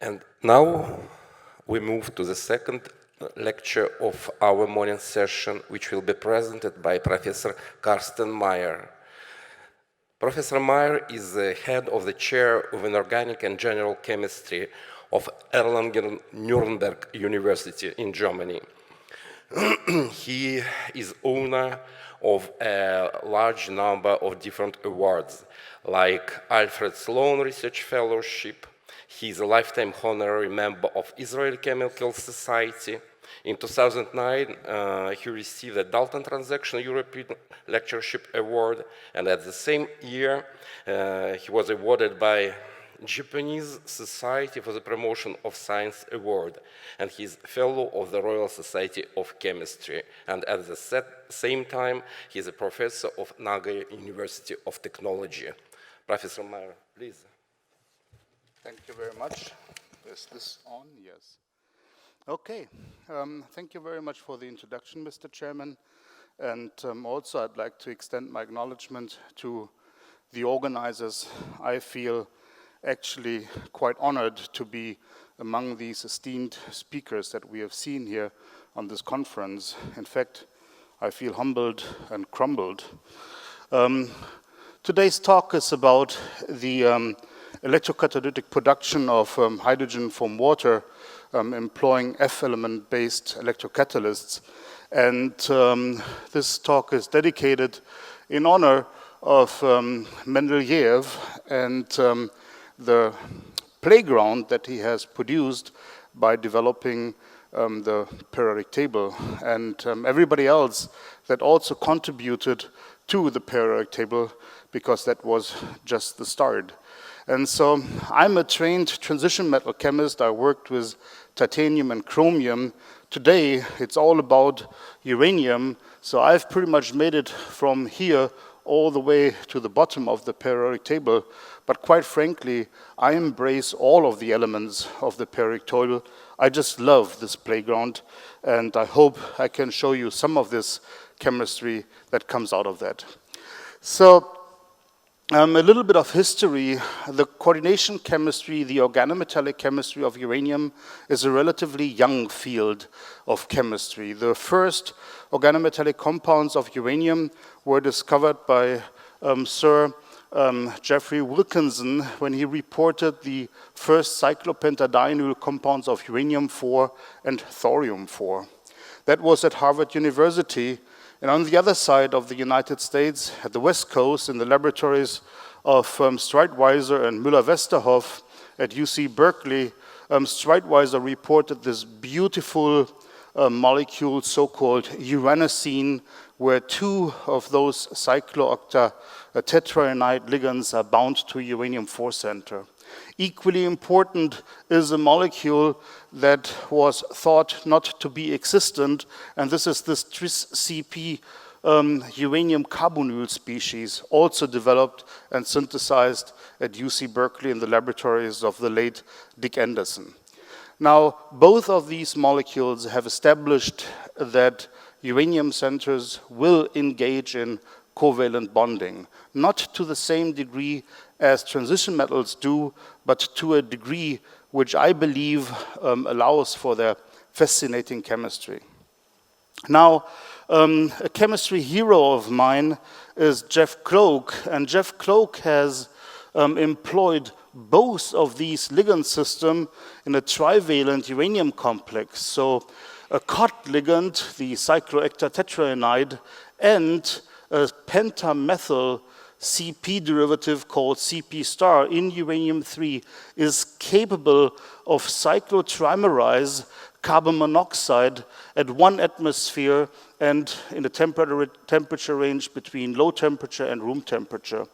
And now we move to the second lecture of our morning session, which will be presented by Professor Karsten M. Professor Meyer is the head of the chair of Inorganic and General Chemistry of Erlangen-Nuremberg University in Germany. He is owner of a large number of different awards, like Alfred Sloan Research Fellowship. He is a lifetime honorary member of Israel Chemical Society. In 2009, he received the Dalton Transaction European Lectureship Award, and at the same year, he was awarded by Japanese Society for the Promotion of Science Award, and he is fellow of the Royal Society of Chemistry. And at the same time, he is a professor of Nagoya University of Technology. Professor Meyer, please. Thank you very much. Is this on? Yes. Okay. Thank you very much for the introduction, Mr. Chairman. And also, I'd like to extend my acknowledgement to the organizers. I feel actually quite honored to be among these esteemed speakers that we have seen here on this conference. In fact, I feel humbled and crumbled. Today's talk is about the electrocatalytic production of hydrogen from water employing F-element-based electrocatalysts. And this talk is dedicated in honor of Mendeleev and the playground that he has produced by developing the periodic table, and everybody else that also contributed to the periodic table, because that was just the start. And so I'm a trained transition metal chemist. I worked with titanium and chromium. Today, it's all about uranium. So I've pretty much made it from here all the way to the bottom of the periodic table. But quite frankly, I embrace all of the elements of the periodic table. I just love this playground, and I hope I can show you some of this chemistry that comes out of that. So a little bit of history. The coordination chemistry, the organometallic chemistry of uranium is a relatively young field of chemistry. The first organometallic compounds of uranium were discovered by Sir Geoffrey Wilkinson when he reported the first cyclopentadienyl compounds of uranium-4 and thorium-4. That was at Harvard University. And on the other side of the United States, at the West Coast, in the laboratories of Streitweiser and Müller-Westerhoff at UC Berkeley, Streitweiser reported this beautiful molecule, so-called uranosine, where two of those cyclooctatetraenide ligands are bound to uranium-4 center. Equally important is a molecule that was thought not to be existent, and this is this tris-CP uranium carbonyl species, also developed and synthesized at UC Berkeley in the laboratories of the late Dick Anderson. Now, both of these molecules have established that uranium centers will engage in covalent bonding, not to the same degree as transition metals do, but to a degree which I believe allows for their fascinating chemistry. Now, a chemistry hero of mine is Jeff Cloke, and Jeff Cloke has employed both of these ligand systems in a trivalent uranium complex. So a COT ligand, the cyclooctatetraenide, and a pentamethyl CP derivative called CP star in uranium-3 is capable of cyclotrimerize carbon monoxide at 1 atmosphere and in a temperature range between low temperature and room temperature.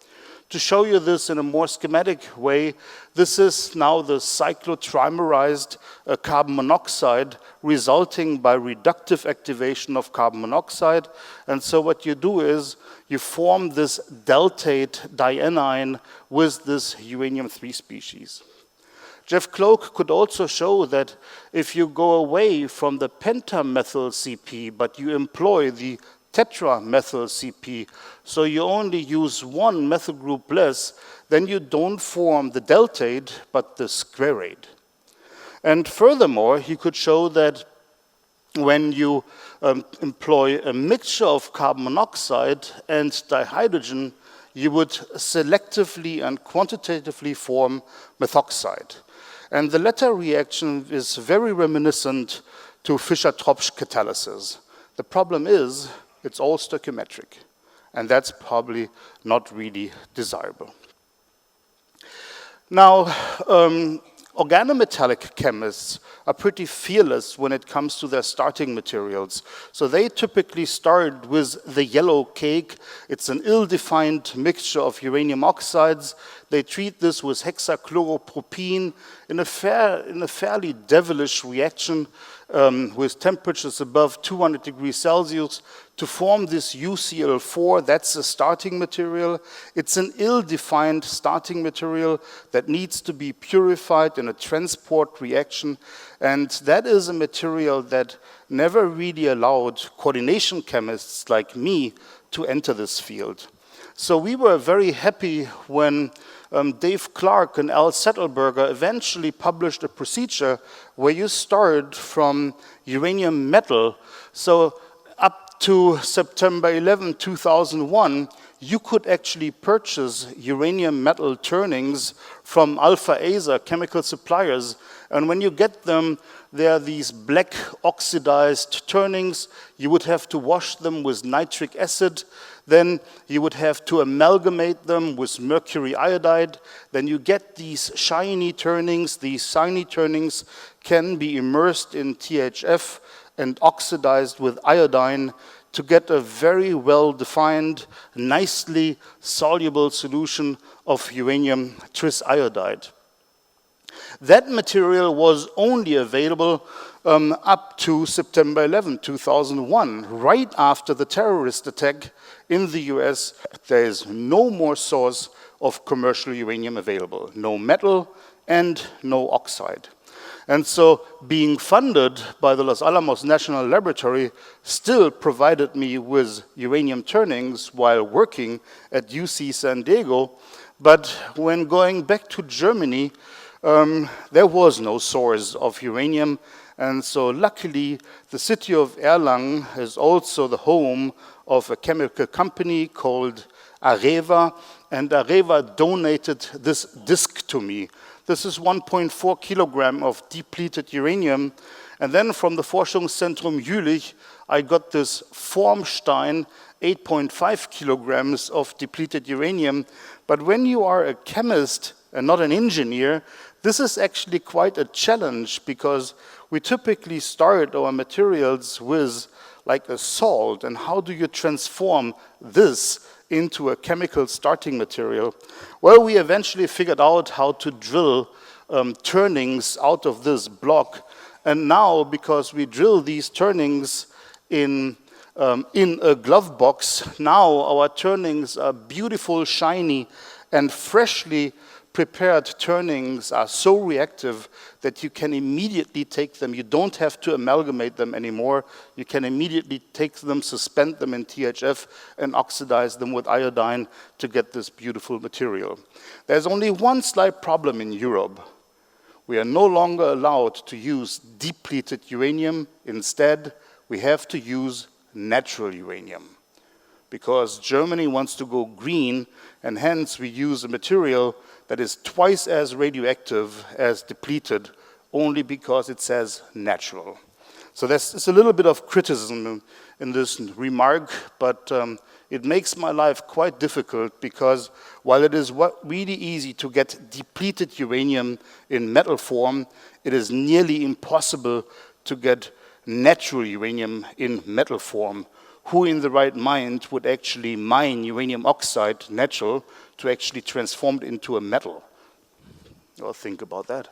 To show you this in a more schematic way, this is now the cyclotrimerized carbon monoxide resulting by reductive activation of carbon monoxide. And so what you do is you form this deltate dianion with this uranium-3 species. Jeff Cloak could also show that if you go away from the pentamethyl CP, but you employ the tetramethyl CP, so you only use one methyl group less, then you don't form the deltate, but the squarate. And furthermore, he could show that when you employ a mixture of carbon monoxide and dihydrogen, you would selectively and quantitatively form methoxide. And the latter reaction is very reminiscent to Fischer-Tropsch catalysis. The problem is, it's all stoichiometric, and that's probably not really desirable. Now, organometallic chemists are pretty fearless when it comes to their starting materials. So they typically start with the yellow cake. It's an ill-defined mixture of uranium oxides. They treat this with hexachloropropene in a fairly devilish reaction with temperatures above 200 degrees Celsius to form this UCl4. That's the starting material. It's an ill-defined starting material that needs to be purified in a transport reaction. And that is a material that never really allowed coordination chemists like me to enter this field. So we were very happy when Dave Clark and Al Zettelberger eventually published a procedure where you start from uranium metal. So up to September 11, 2001, you could actually purchase uranium metal turnings from Alpha Aza chemical suppliers. And when you get them, they are these black oxidized turnings. You would have to wash them with nitric acid. Then you would have to amalgamate them with mercury iodide. Then you get these shiny turnings. These shiny turnings can be immersed in THF and oxidized with iodine to get a very well-defined, nicely soluble solution of uranium trisiodide. That material was only available up to September 11, 2001, right after the terrorist attack in the US. There is no more source of commercial uranium available, no metal and no oxide. And so being funded by the Los Alamos National Laboratory still provided me with uranium turnings while working at UC San Diego. But when going back to Germany, there was no source of uranium. And so luckily, the city of Erlangen is also the home of a chemical company called Areva. And Areva donated this disc to me. This is 1.4 kilogram of depleted uranium. And then from the Forschungszentrum Jülich, I got this Formstein, 8.5 kilograms of depleted uranium. But when you are a chemist and not an engineer, this is actually quite a challenge because we typically start our materials with like a salt. And how do you transform this into a chemical starting material? Well, we eventually figured out how to drill turnings out of this block. And now, because we drill these turnings in a glove box, now our turnings are beautiful, shiny, and freshly prepared turnings are so reactive that you can immediately take them. You don't have to amalgamate them anymore. You can immediately take them, suspend them in THF, and oxidize them with iodine to get this beautiful material. There's only one slight problem in Europe. We are no longer allowed to use depleted uranium. Instead, we have to use natural uranium, because Germany wants to go green, and hence we use a material that is twice as radioactive as depleted, only because it says natural. So there's a little bit of criticism in this remark, but it makes my life quite difficult, because while it is really easy to get depleted uranium in metal form, it is nearly impossible to get natural uranium in metal form. Who in the right mind would actually mine uranium oxide, natural, to actually transform it into a metal? Well, think about that.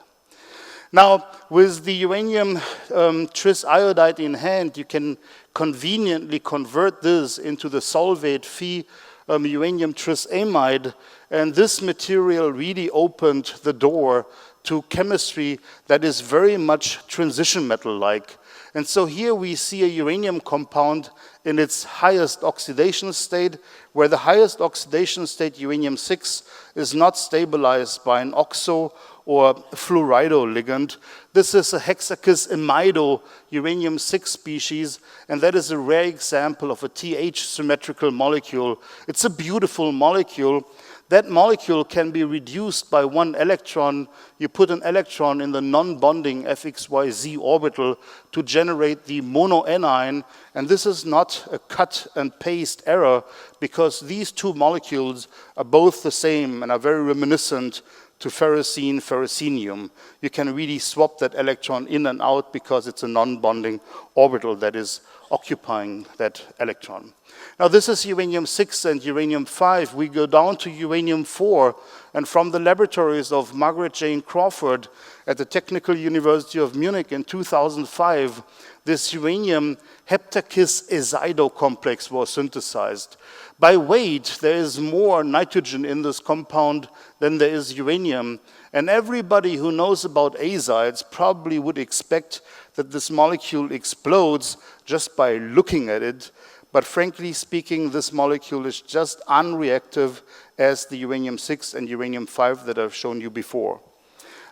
Now, with the uranium trisiodide in hand, you can conveniently convert this into the solvate Phi uranium trisamide, and this material really opened the door to chemistry that is very much transition metal-like. And so here we see a uranium compound in its highest oxidation state, where the highest oxidation state, uranium-6, is not stabilized by an oxo or fluorido ligand. This is a hexachus imido uranium-6 species, and that is a rare example of a TH symmetrical molecule. It's a beautiful molecule. That molecule can be reduced by one electron. You put an electron in the non-bonding FXYZ orbital to generate the monoanion, and this is not a cut and paste error because these two molecules are both the same and are very reminiscent to ferrocene, ferrocenium. You can really swap that electron in and out because it's a non-bonding orbital that is occupying that electron. Now this is uranium-6 and uranium-5. We go down to uranium-4, and from the laboratories of Margaret Jane Crawford at the Technical University of Munich in 2005, this uranium heptakis azido complex was synthesized. By weight, there is more nitrogen in this compound than there is uranium, and everybody who knows about azides probably would expect that this molecule explodes just by looking at it. But frankly speaking, this molecule is just unreactive as the uranium-6 and uranium-5 that I've shown you before.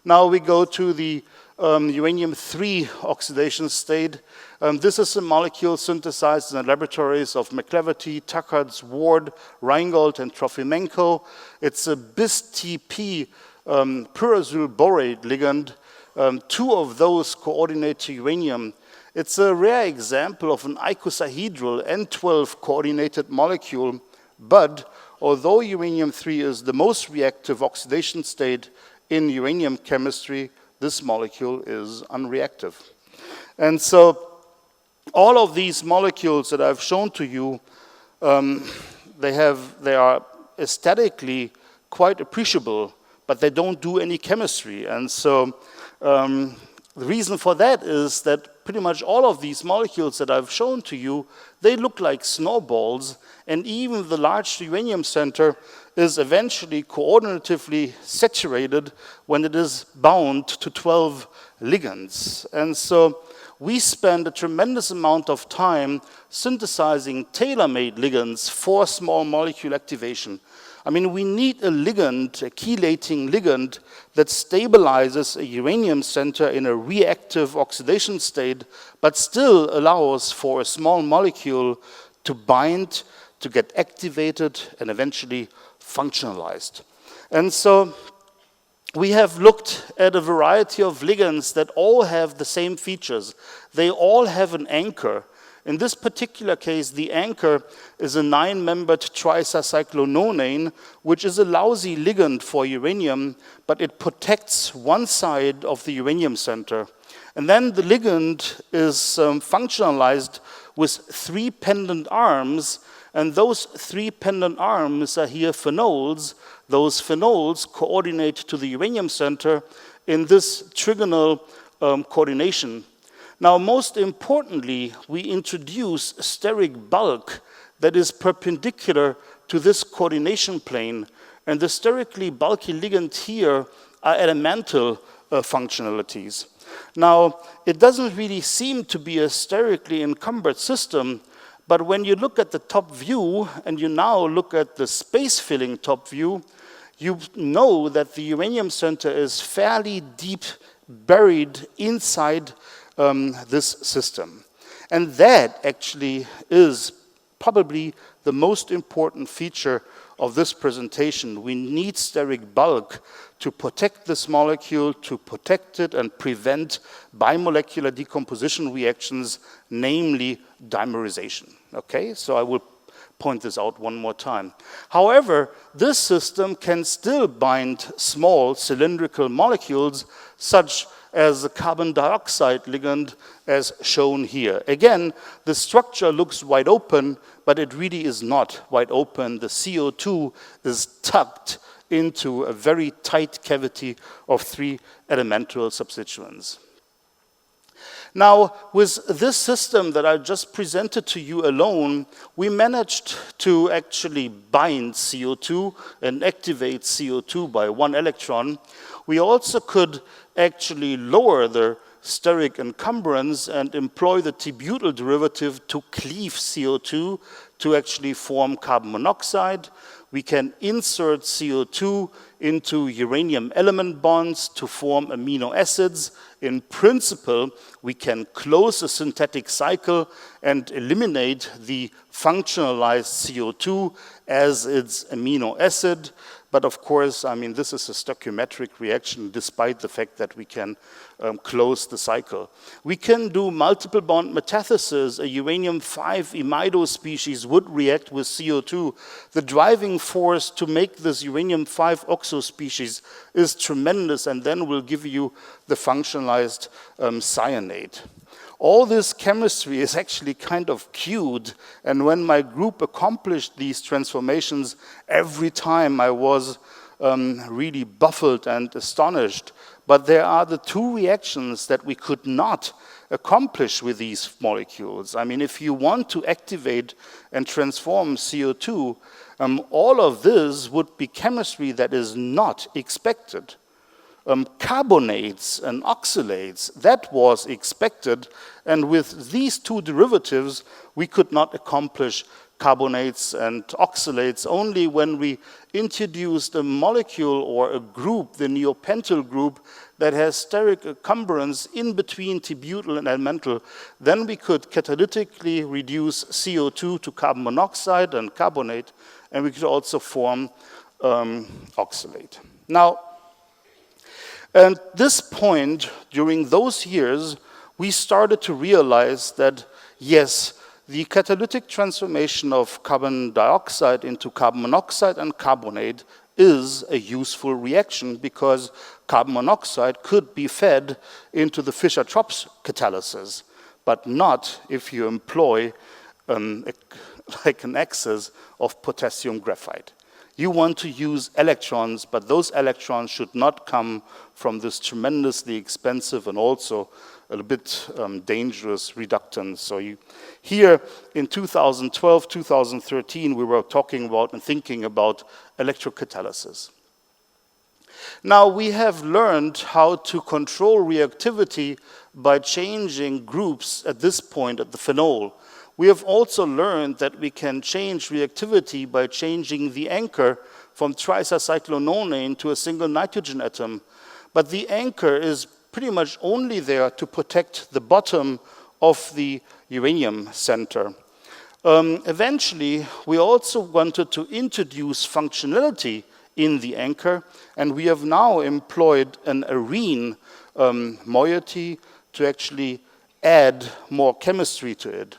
Now we go to the uranium-3 oxidation state. This is a molecule synthesized in the laboratories of McLeverty, Tuckards, Ward, Reingold, and Trofimenko. It's a bis-TP pyrazyl borate ligand. Two of those coordinate to uranium. It's a rare example of an icosahedral N12 coordinated molecule, but although uranium-3 is the most reactive oxidation state in uranium chemistry, this molecule is unreactive. And so all of these molecules that I've shown to you, they are aesthetically quite appreciable, but they don't do any chemistry. And so the reason for that is that pretty much all of these molecules that I've shown to you, they look like snowballs, and even the large uranium center is eventually coordinatively saturated when it is bound to 12 ligands. And so we spend a tremendous amount of time synthesizing tailor-made ligands for small molecule activation. I mean, we need a ligand, a chelating ligand, that stabilizes a uranium center in a reactive oxidation state, but still allows for a small molecule to bind, to get activated, and eventually functionalized. And so we have looked at a variety of ligands that all have the same features. They all have an anchor. In this particular case, the anchor is a 9-membered tricyclononane, which is a lousy ligand for uranium, but it protects one side of the uranium center. And then the ligand is functionalized with 3 pendant arms, and those 3 pendant arms are here phenols. Those phenols coordinate to the uranium center in this trigonal coordination. Now, most importantly, we introduce steric bulk that is perpendicular to this coordination plane. And the sterically bulky ligand here are elemental functionalities. Now, it doesn't really seem to be a sterically encumbered system, but when you look at the top view and you now look at the space-filling top view, you know that the uranium center is fairly deep buried inside this system. And that actually is probably the most important feature of this presentation. We need steric bulk to protect this molecule, to protect it and prevent bimolecular decomposition reactions, namely dimerization. Okay, so I will point this out one more time. However, this system can still bind small cylindrical molecules such as the carbon dioxide ligand as shown here. Again, the structure looks wide open, but it really is not wide open. The CO2 is tucked into a very tight cavity of 3 elemental substituents. Now, with this system that I just presented to you alone, we managed to actually bind CO2 and activate CO2 by 1 electron. we also could actually lower the steric encumbrance and employ the T-butyl derivative to cleave CO2 to actually form carbon monoxide. We can insert CO2 into uranium element bonds to form amino acids. In principle, we can close a synthetic cycle and eliminate the functionalized CO2 as its amino acid. But of course, I mean, this is a stoichiometric reaction despite the fact that we can close the cycle. We can do multiple bond metathesis. A uranium-5 imido species would react with CO2. The driving force to make this uranium-5 oxo species is tremendous, and then will give you the functionalized cyanate. All this chemistry is actually kind of cute, and when my group accomplished these transformations, every time I was really baffled and astonished. But there are the two reactions that we could not accomplish with these molecules. I mean, if you want to activate and transform CO2, all of this would be chemistry that is not expected. Carbonates and oxalates, that was expected, and with these two derivatives, we could not accomplish carbonates and oxalates. Only when we introduced a molecule or a group, the neopentyl group, that has steric encumbrance in between T-butyl and elemental, then we could catalytically reduce CO2 to carbon monoxide and carbonate, and we could also form oxalate. Now, at this point, during those years, we started to realize that, yes, the catalytic transformation of carbon dioxide into carbon monoxide and carbonate is a useful reaction because carbon monoxide could be fed into the Fischer-Tropsch catalysis, but not if you employ like an excess of potassium graphite. You want to use electrons, but those electrons should not come from this tremendously expensive and also a bit dangerous reductants. So here in 2012, 2013, we were talking about and thinking about electrocatalysis. Now we have learned how to control reactivity by changing groups at this point at the phenol. We have also learned that we can change reactivity by changing the anchor from tricyclononane to a single nitrogen atom. But the anchor is pretty much only there to protect the bottom of the uranium center. Eventually, we also wanted to introduce functionality in the anchor, and we have now employed an arene moiety to actually add more chemistry to it.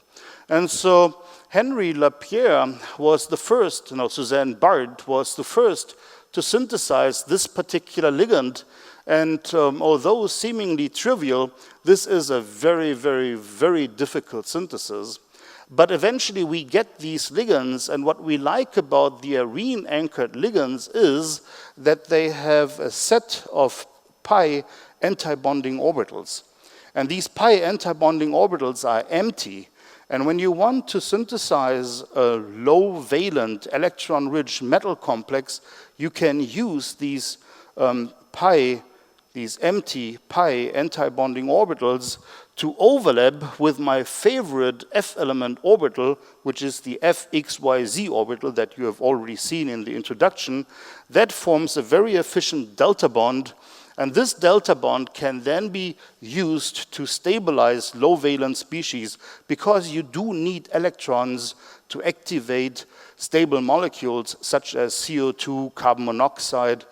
And so Henry Lapierre was the first, Suzanne Bard was the first to synthesize this particular ligand. And although seemingly trivial, this is a very, very, very difficult synthesis. But eventually we get these ligands, and what we like about the arene-anchored ligands is that they have a set of pi antibonding orbitals. And these pi antibonding orbitals are empty. And when you want to synthesize a low-valent electron-rich metal complex, you can use these these empty pi antibonding orbitals to overlap with my favorite F-element orbital, which is the FXYZ orbital that you have already seen in the introduction. That forms a very efficient delta bond, and this delta bond can then be used to stabilize low-valent species because you do need electrons to activate stable molecules such as CO2, carbon monoxide,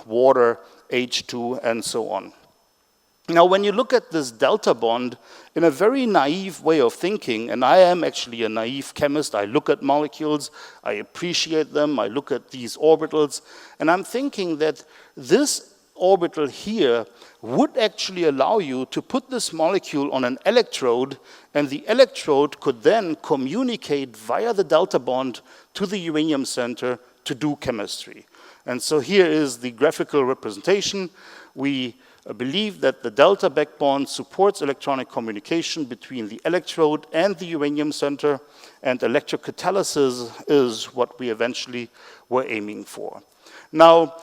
water, H2, and so on. Now, when you look at this delta bond in a very naive way of thinking, and I am actually a naive chemist, I look at molecules, I appreciate them, I look at these orbitals, and I'm thinking that this orbital here would actually allow you to put this molecule on an electrode, and the electrode could then communicate via the delta bond to the uranium center to do chemistry. And so here is the graphical representation. We believe that the delta backbone supports electronic communication between the electrode and the uranium center, and electrocatalysis is what we eventually were aiming for. Now,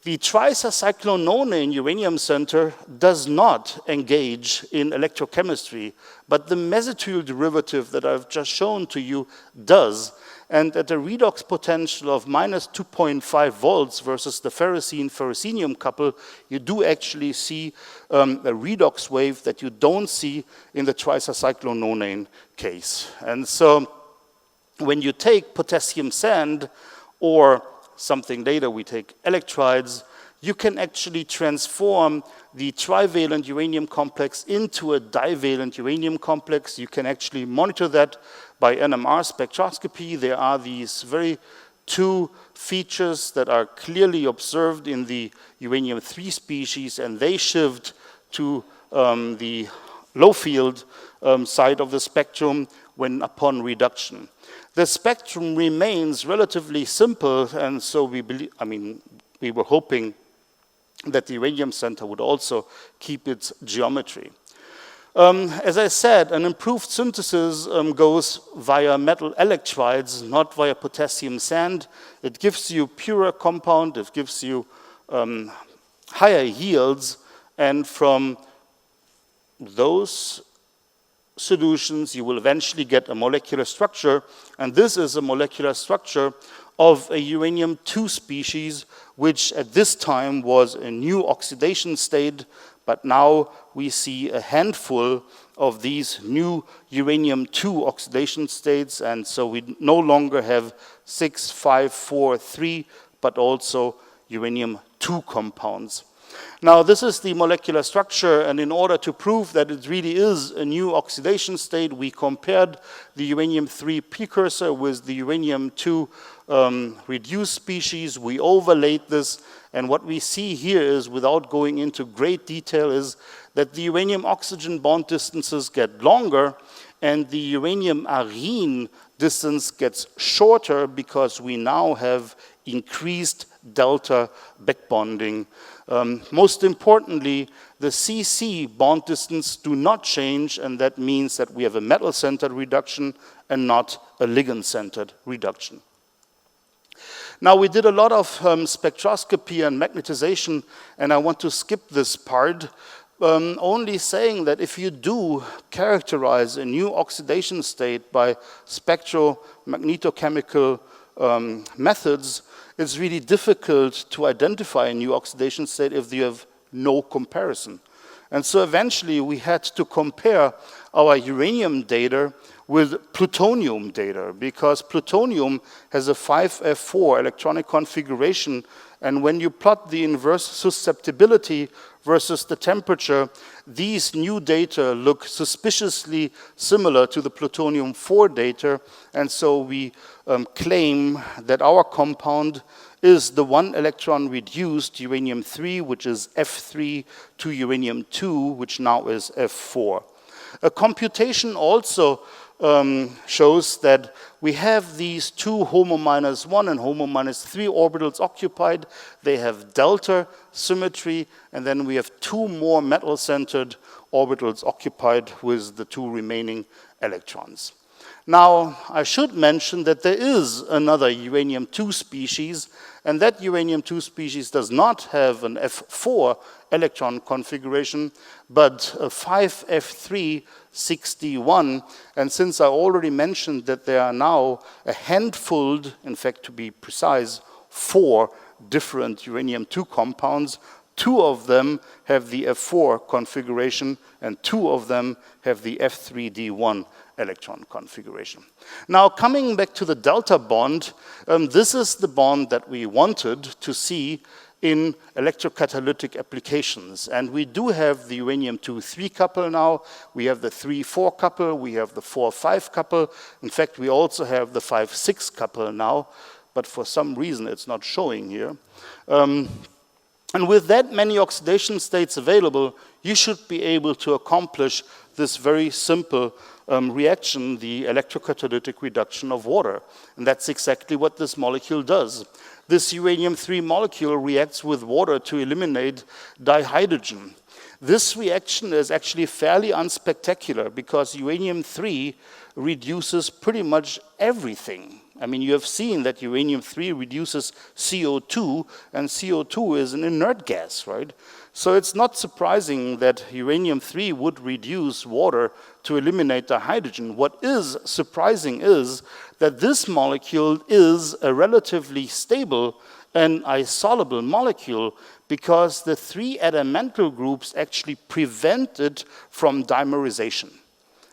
The tricyclononane uranium center does not engage in electrochemistry, but the mesotyl derivative that I've just shown to you does. And at a redox potential of minus 2.5 volts versus the ferrocene-ferrocenium couple, you do actually see a redox wave that you don't see in the tricyclononane case. And so when you take potassium sand, or something later we take electrides, you can actually transform the trivalent uranium complex into a divalent uranium complex. You can actually monitor that by NMR spectroscopy. There are these very two features that are clearly observed in the uranium-3 species, and they shift to the low field side of the spectrum when upon reduction. The spectrum remains relatively simple, and so we were hoping that the uranium center would also keep its geometry. As I said, an improved synthesis goes via metal electrides, not via potassium sand. It gives you purer compound, it gives you higher yields, and from those solutions you will eventually get a molecular structure, and this is a molecular structure of a uranium-2 species, which at this time was a new oxidation state, but now we see a handful of these new uranium-2 oxidation states, and so we no longer have 6, 5, 4, 3, but also uranium-2 compounds. Now, this is the molecular structure, and in order to prove that it really is a new oxidation state, we compared the uranium-3 precursor with the uranium-2 reduced species. We overlaid this, and what we see here is, without going into great detail, is that the uranium-oxygen bond distances get longer, and the uranium-arene distance gets shorter because we now have increased delta backbonding. Most importantly, the CC bond distance do not change, and that means that we have a metal-centered reduction and not a ligand-centered reduction. Now, we did a lot of spectroscopy and magnetization, and I want to skip this part, only saying that if you do characterize a new oxidation state by spectromagnetochemical methods, it's really difficult to identify a new oxidation state if you have no comparison. And so eventually we had to compare our uranium data with plutonium data, because plutonium has a 5F4 electronic configuration, and when you plot the inverse susceptibility versus the temperature, these new data look suspiciously similar to the plutonium-4 data, and so we claim that our compound is the one electron reduced uranium-3, which is F3, to uranium-2, which now is F4. A computation also shows that we have these two HOMO-1 and HOMO-3 orbitals occupied. They have delta symmetry, and then we have two more metal-centered orbitals occupied with the two remaining electrons. Now, I should mention that there is another uranium-2 species, and that uranium-2 species does not have an F4 electron configuration, but a 5F3-61. And since I already mentioned that there are now a handful, in fact, to be precise, 4 different uranium-2 compounds, 2 of them have the F4 configuration, and 2 of them have the F3D1 electron configuration. Now, coming back to the delta bond, this is the bond that we wanted to see in electrocatalytic applications. And we do have the uranium-2-3 couple now, we have the 3-4 couple, we have the 4-5 couple. In fact, we also have the 5-6 couple now, but for some reason it's not showing here. And with that many oxidation states available, you should be able to accomplish this very simple reaction, the electrocatalytic reduction of water. And that's exactly what this molecule does. This uranium-3 molecule reacts with water to eliminate dihydrogen. This reaction is actually fairly unspectacular because uranium-3 reduces pretty much everything. I mean, you have seen that uranium-3 reduces CO2, and CO2 is an inert gas, right? So it's not surprising that uranium-3 would reduce water to eliminate the hydrogen. What is surprising is that this molecule is a relatively stable and insoluble molecule because the 3 elemental groups actually prevent it from dimerization.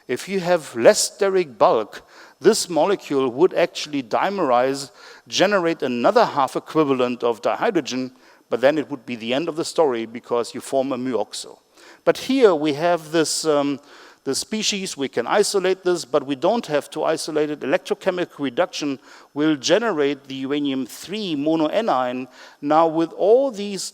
If you have less steric bulk, this molecule would actually dimerize, generate another half equivalent of dihydrogen, but then it would be the end of the story because you form a muoxo. But here we have this the species, we can isolate this, but we don't have to isolate it. Electrochemical reduction will generate the uranium-3 monoanion. Now with all these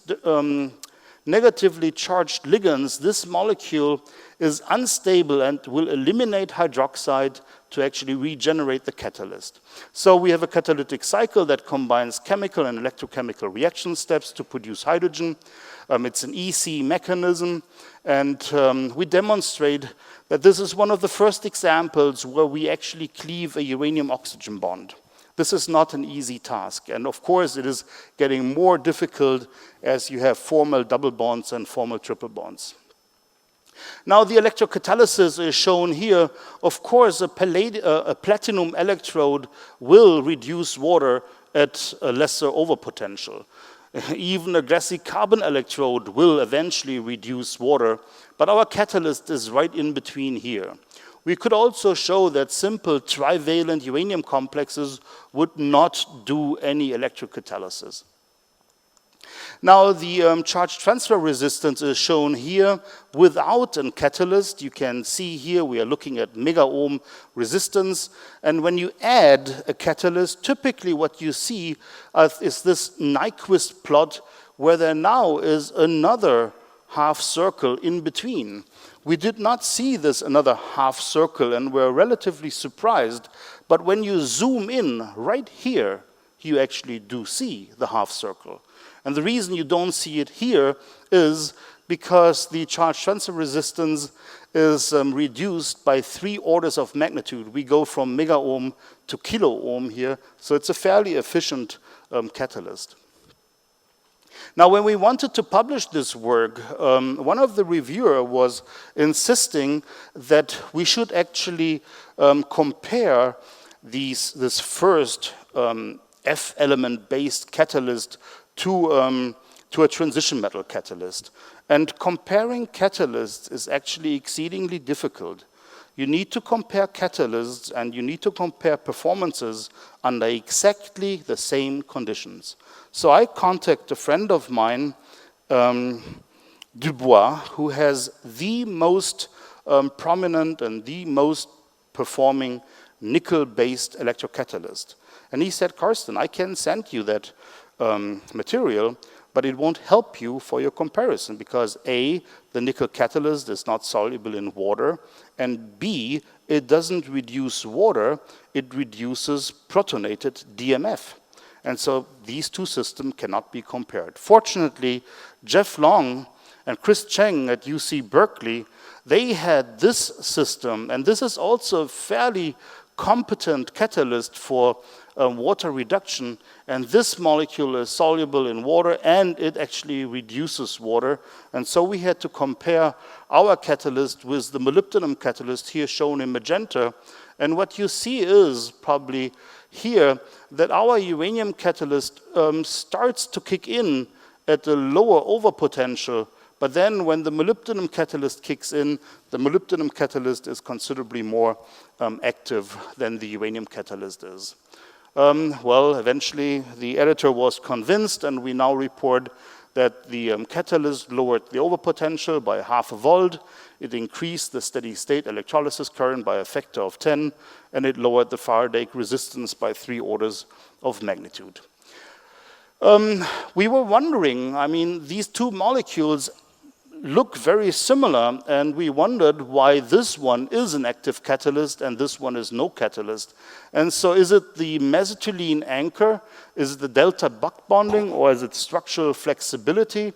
negatively charged ligands, this molecule is unstable and will eliminate hydroxide to actually regenerate the catalyst. So we have a catalytic cycle that combines chemical and electrochemical reaction steps to produce hydrogen. It's an EC mechanism, and we demonstrate that this is one of the first examples where we actually cleave a uranium-oxygen bond. This is not an easy task, and of course it is getting more difficult as you have formal double bonds and formal triple bonds. Now the electrocatalysis is shown here. Of course, a platinum electrode will reduce water at a lesser overpotential. Even a glassy carbon electrode will eventually reduce water, but our catalyst is right in between here. We could also show that simple trivalent uranium complexes would not do any electrocatalysis. Now the charge transfer resistance is shown here without a catalyst. You can see here we are looking at megaohm resistance, and when you add a catalyst, typically what you see is this Nyquist plot where there now is another half circle in between. We did not see this another half circle and were relatively surprised, but when you zoom in right here, you actually do see the half circle. And the reason you don't see it here is because the charge transfer resistance is reduced by 3 orders of magnitude. We go from megaohm to kiloohm here, so it's a fairly efficient catalyst. Now, when we wanted to publish this work, one of the reviewers was insisting that we should actually compare this first F-element-based catalyst to a transition metal catalyst. And comparing catalysts is actually exceedingly difficult. You need to compare catalysts and you need to compare performances under exactly the same conditions. So I contact a friend of mine, Dubois, who has the most prominent and the most performing nickel-based electrocatalyst. And he said, Karsten, I can send you that material, but it won't help you for your comparison because A, the nickel catalyst is not soluble in water, and B, it doesn't reduce water, it reduces protonated DMF. And so these two systems cannot be compared. Fortunately, Jeff Long and Chris Cheng at UC Berkeley, they had this system, and this is also a fairly competent catalyst for water reduction, and this molecule is soluble in water and it actually reduces water. And so we had to compare our catalyst with the molybdenum catalyst here shown in magenta. And what you see is probably here that our uranium catalyst starts to kick in at a lower overpotential, but then when the molybdenum catalyst kicks in, the molybdenum catalyst is considerably more active than the uranium catalyst is. Well, eventually the editor was convinced, and we now report that the catalyst lowered the overpotential by ½ volt. It increased the steady state electrolysis current by a factor of 10, and it lowered the Faraday resistance by 3 orders of magnitude. We were wondering, I mean, these two molecules look very similar, and we wondered why this one is an active catalyst and this one is no catalyst. And so is it the mesotylene anchor? Is it the delta buck bonding, or is it structural flexibility?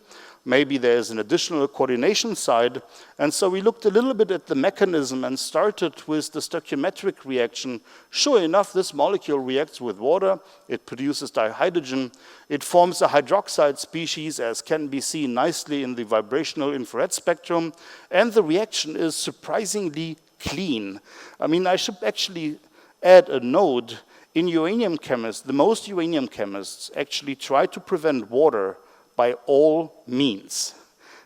maybe there's an additional coordination side. And so we looked a little bit at the mechanism and started with the stoichiometric reaction. Sure enough, this molecule reacts with water. It produces dihydrogen. It forms a hydroxide species, as can be seen nicely in the vibrational infrared spectrum. And the reaction is surprisingly clean. I mean, I should actually add a note. In uranium chemists, the most uranium chemists actually try to prevent water by all means,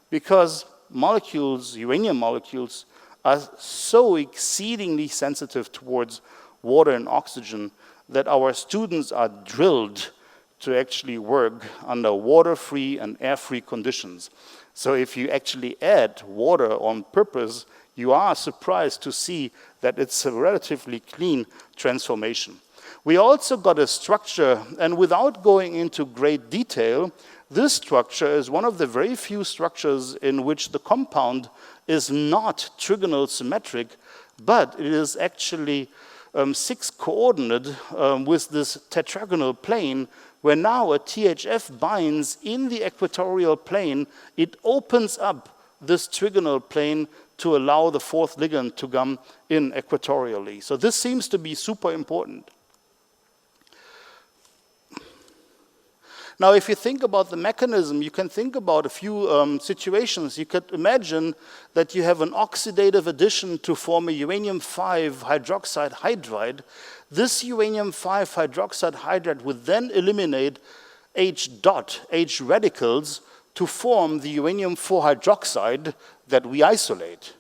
because molecules, uranium molecules, are so exceedingly sensitive towards water and oxygen that our students are drilled to actually work under water-free and air-free conditions. So if you actually add water on purpose, you are surprised to see that it's a relatively clean transformation. We also got a structure, and without going into great detail, this structure is one of the very few structures in which the compound is not trigonal symmetric, but it is actually 6-coordinate with this tetragonal plane, where now a THF binds in the equatorial plane. It opens up this trigonal plane to allow the fourth ligand to come in equatorially. So this seems to be super important. Now, if you think about the mechanism, you can think about a few situations. You could imagine that you have an oxidative addition to form a uranium-5 hydroxide hydride. This uranium-5 hydroxide hydride would then eliminate H dot, H radicals, to form the uranium-4 hydroxide that we isolate.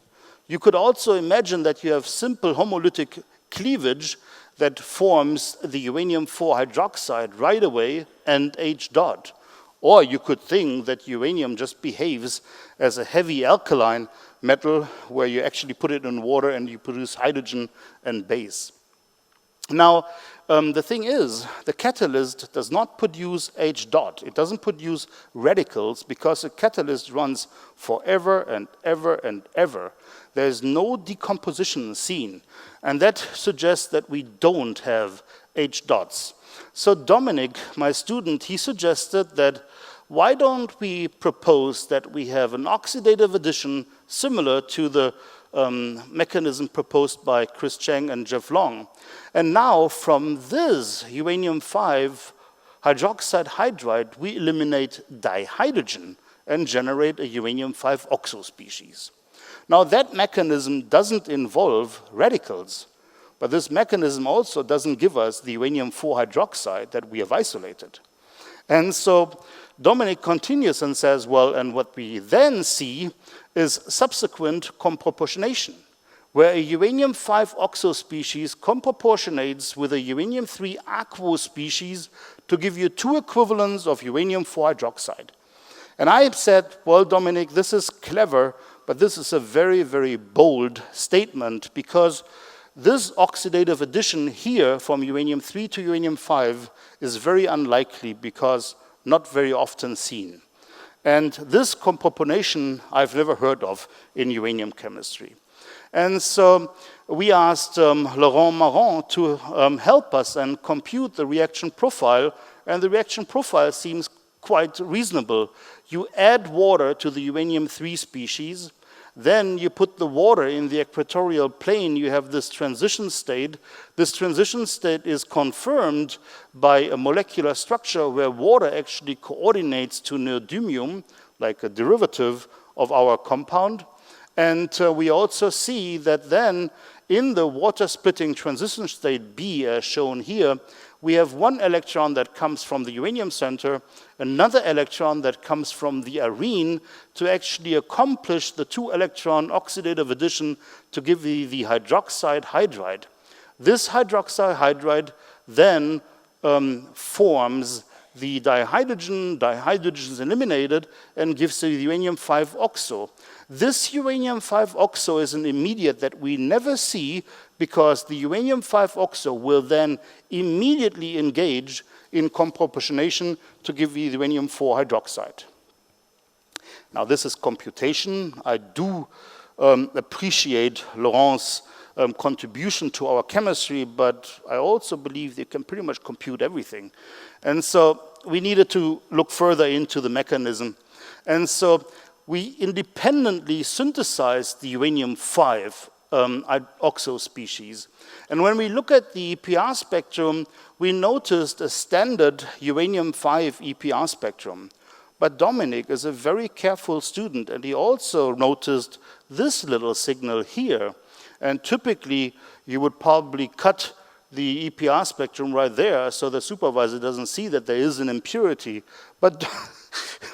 You could also imagine that you have simple homolytic cleavage that forms the uranium-4 hydroxide right away and H dot. Or you could think that uranium just behaves as a heavy alkaline metal where you actually put it in water and you produce hydrogen and base. Now, the thing is, the catalyst does not produce H dot. It doesn't produce radicals because a catalyst runs forever and ever and ever. There is no decomposition seen. And that suggests that we don't have H dots. So Dominic, my student, he suggested that why don't we propose that we have an oxidative addition similar to the mechanism proposed by Chris Chang and Jeff Long. And now from this uranium-5 hydroxide hydride, we eliminate dihydrogen and generate a uranium-5 oxo species. Now that mechanism doesn't involve radicals, but this mechanism also doesn't give us the uranium-4 hydroxide that we have isolated. And so Dominic continues and says, well, and what we then see is subsequent comproportionation, where a uranium-5 oxo species comproportionates with a uranium-3 aquo species to give you 2 equivalents of uranium-4 hydroxide. And I said, well, Dominic, this is clever, but this is a very, very bold statement because this oxidative addition here from uranium-3 to uranium-5 is very unlikely because not very often seen. And this comproportionation I've never heard of in uranium chemistry. And so we asked Laurent Marron to help us and compute the reaction profile, and the reaction profile seems quite reasonable. You add water to the uranium-3 species, then you put the water in the equatorial plane, you have this transition state. This transition state is confirmed by a molecular structure where water actually coordinates to neodymium, like a derivative of our compound. And we also see that then in the water-splitting transition state B, as shown here, we have one electron that comes from the uranium center, another electron that comes from the arene to actually accomplish the 2-electron oxidative addition to give the hydroxide hydride. This hydroxide hydride then forms the dihydrogen is eliminated and gives the uranium-5 oxo. This uranium-5 oxo is an immediate that we never see because the uranium-5 oxo will then immediately engage in comproportionation to give the uranium-4 hydroxide. Now this is computation. I do appreciate Laurent's contribution to our chemistry, but I also believe they can pretty much compute everything. And so we needed to look further into the mechanism. And so we independently synthesized the uranium-5 oxo species. And when we look at the EPR spectrum, we noticed a standard uranium-5 EPR spectrum. But Dominic is a very careful student, and he also noticed this little signal here. And typically, you would probably cut the EPR spectrum right there so the supervisor doesn't see that there is an impurity. But,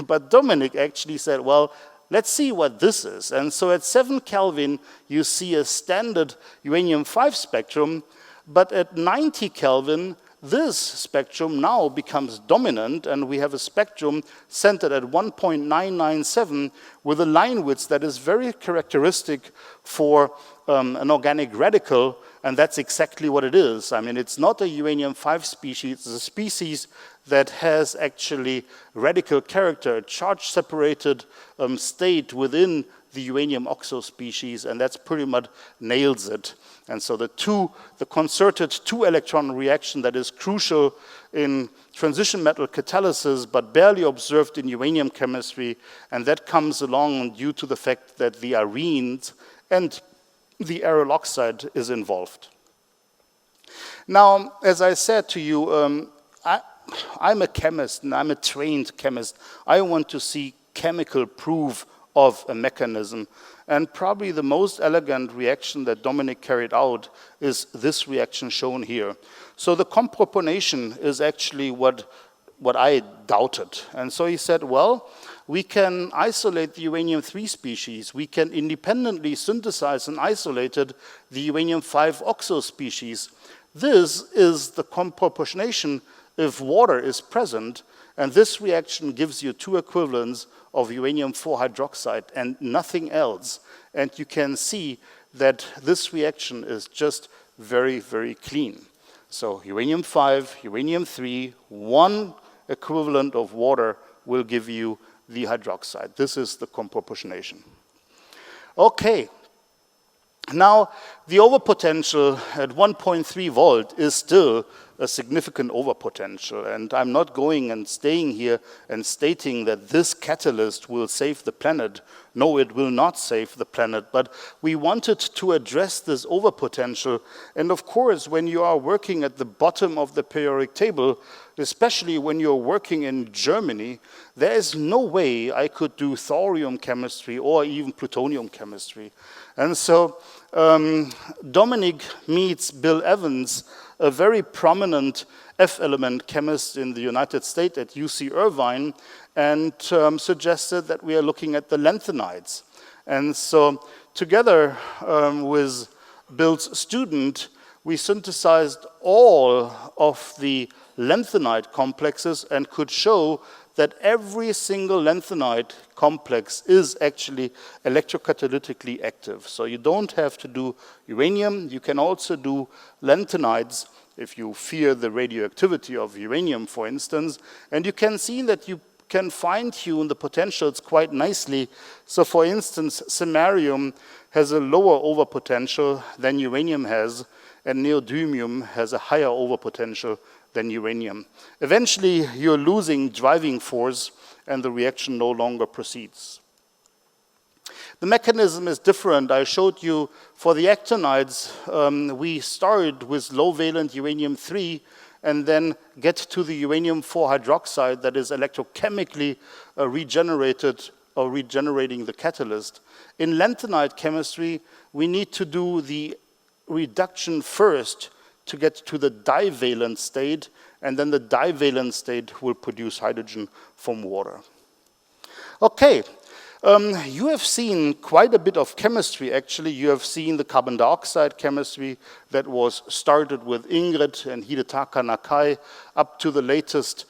but Dominic actually said, well, let's see what this is. And so at 7 Kelvin, you see a standard uranium-5 spectrum, but at 90 Kelvin, this spectrum now becomes dominant, and we have a spectrum centered at 1.997 with a line width that is very characteristic for an organic radical, and that's exactly what it is. I mean, it's not a uranium-5 species, it's a species that has actually radical character, a charge-separated state within the uranium oxo species, and that's pretty much nails it. And so the concerted two-electron reaction that is crucial in transition metal catalysis, but barely observed in uranium chemistry, and that comes along due to the fact that the arenes and the aryl oxide is involved. Now, as I said to you, I'm a chemist, and I'm a trained chemist. I want to see chemical proof of a mechanism. And probably the most elegant reaction that Dominic carried out is this reaction shown here. So the comproponation is actually what I doubted. And so he said, well, we can isolate the uranium-3 species. We can independently synthesize and isolate the uranium-5 oxo species. This is the comproponation if water is present, and this reaction gives you two equivalents of uranium-4 hydroxide and nothing else. And you can see that this reaction is just very, very clean. So uranium-5, uranium-3, one equivalent of water will give you the hydroxide. This is the comproponation. Okay. Now, the overpotential at 1.3 volt is still a significant overpotential, and I'm not going and staying here and stating that this catalyst will save the planet. No, it will not save the planet, but we wanted to address this overpotential. And of course, when you are working at the bottom of the periodic table, especially when you're working in Germany, there is no way I could do thorium chemistry or even plutonium chemistry. And so Dominic meets Bill Evans, a very prominent F-element chemist in the United States at UC Irvine, and suggested that we are looking at the lanthanides. And so together with Bill's student, we synthesized all of the lanthanide complexes and could show that every single lanthanide complex is actually electrocatalytically active. So you don't have to do uranium, you can also do lanthanides if you fear the radioactivity of uranium, for instance, and you can see that you can fine-tune the potentials quite nicely. So for instance, samarium has a lower overpotential than uranium has, and neodymium has a higher overpotential than uranium. Eventually, you're losing driving force, and the reaction no longer proceeds. The mechanism is different. I showed you for the actinides, we started with low-valent uranium-3 and then get to the uranium-4 hydroxide that is electrochemically regenerated or regenerating the catalyst. In lanthanide chemistry, we need to do the reduction first to get to the divalent state, and then the divalent state will produce hydrogen from water. Okay, you have seen quite a bit of chemistry, actually. You have seen the carbon dioxide chemistry that was started with Ingrid and Hidetaka Nakai up to the latest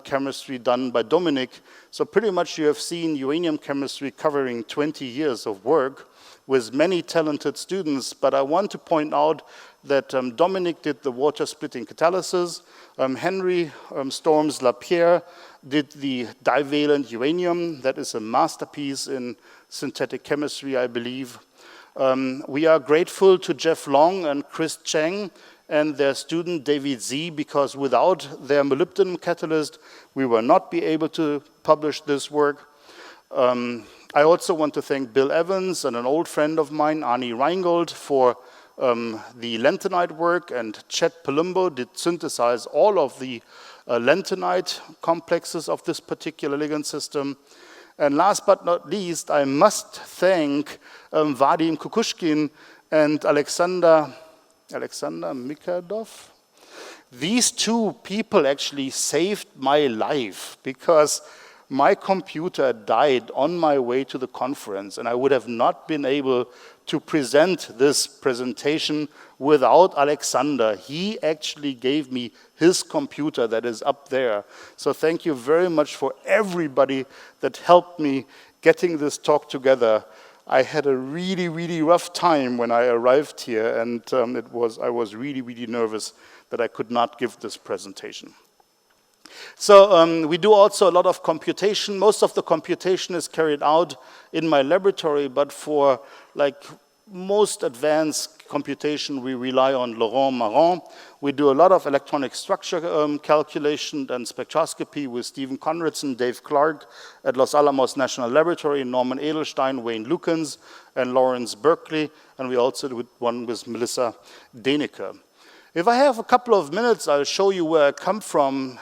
chemistry done by Dominic. So pretty much you have seen uranium chemistry covering 20 years of work with many talented students, but I want to point out that Dominic did the water splitting catalysis, Henry Storms Lapierre did the divalent uranium. That is a masterpiece in synthetic chemistry, I believe. We are grateful to Jeff Long and Chris Chang and their student David Z, because without their molybdenum catalyst, we will not be able to publish this work. I also want to thank Bill Evans and an old friend of mine, Arnie Reingold, for the lentonite work, and Chet Palumbo did synthesize all of the lentonite complexes of this particular ligand system. And last but not least, I must thank Vadim Kukushkin and Alexander Mikadov. These two people actually saved my life, because my computer died on my way to the conference, and I would have not been able to present this presentation without Alexander. He actually gave me his computer that is up there. So thank you very much for everybody that helped me getting this talk together. I had a really, really rough time when I arrived here, and I was really, really nervous that I could not give this presentation. So we do also a lot of computation. Most of the computation is carried out in my laboratory, but for like most advanced computation, we rely on Laurent Marron. We do a lot of electronic structure calculation and spectroscopy with Stephen Conradson, Dave Clark at Los Alamos National Laboratory, Norman Edelstein, Wayne Lukens, and Lawrence Berkeley. And we also do one with Melissa Deneke. If I have a couple of minutes, I'll show you where I come from.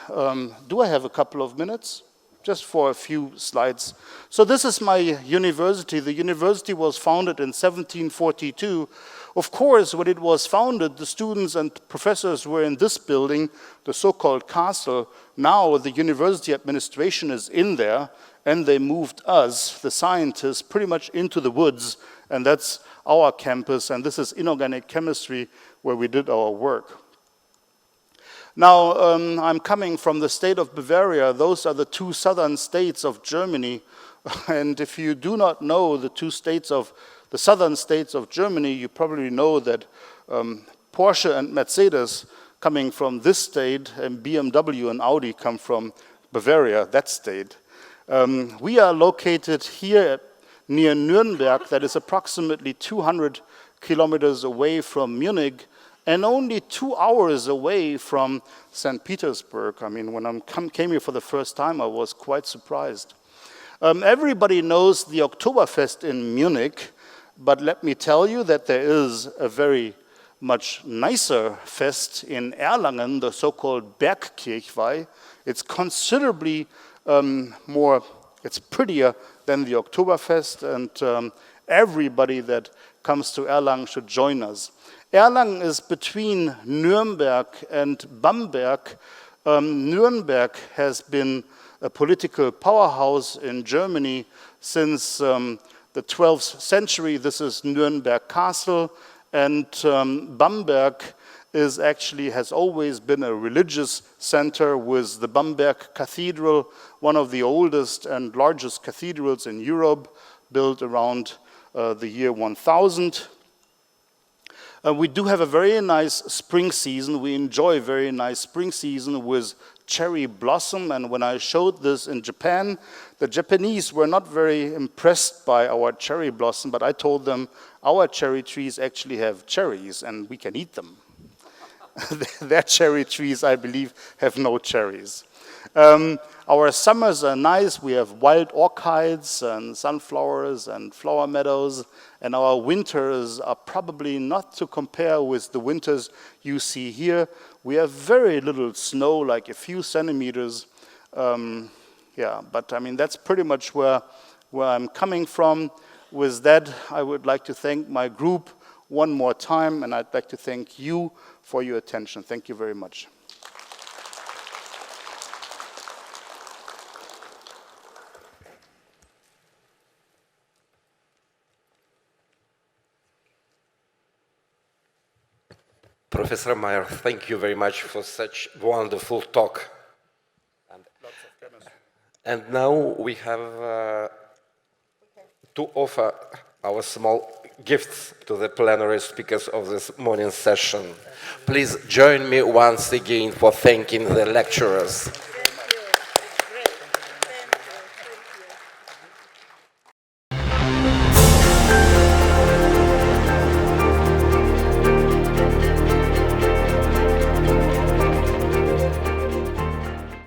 Do I have a couple of minutes? Just for a few slides. So this is my university. The university was founded in 1742. Of course, when it was founded, the students and professors were in this building, the so-called castle. Now the university administration is in there, and they moved us, the scientists, pretty much into the woods, and that's our campus, and this is inorganic chemistry, where we did our work. Now, I'm coming from the state of Bavaria. Those are the two southern states of Germany. And if you do not know the southern states of Germany, you probably know that Porsche and Mercedes coming from this state, and BMW and Audi come from Bavaria, that state. We are located here near Nuremberg, that is approximately 200 kilometers away from Munich, and only 2 hours away from St. Petersburg. I mean, when I came here for the first time, I was quite surprised. Everybody knows the Oktoberfest in Munich, but let me tell you that there is a very much nicer fest in Erlangen, the so-called Bergkirchweih. It's considerably it's prettier than the Oktoberfest, and everybody that comes to Erlangen should join us. Erlangen is between Nuremberg and Bamberg. Nuremberg has been a political powerhouse in Germany since the 12th century. This is Nuremberg Castle, and Bamberg has always been a religious center with the Bamberg Cathedral, one of the oldest and largest cathedrals in Europe, built around the year 1000. We do have a very nice spring season. We enjoy a very nice spring season with cherry blossom. And when I showed this in Japan, the Japanese were not very impressed by our cherry blossom, but I told them our cherry trees actually have cherries and we can eat them. Their cherry trees, I believe, have no cherries. Our summers are nice. We have wild orchids and sunflowers and flower meadows. And our winters are probably not to compare with the winters you see here. We have very little snow, like a few centimeters. But I mean, that's pretty much where I'm coming from. With that, I would like to thank my group one more time, and I'd like to thank you for your attention. Thank you very much. Professor Meyer, thank you very much for such wonderful talk. And now we have to offer our small gifts to the plenary speakers of this morning session. Please join me once again for thanking the lecturers.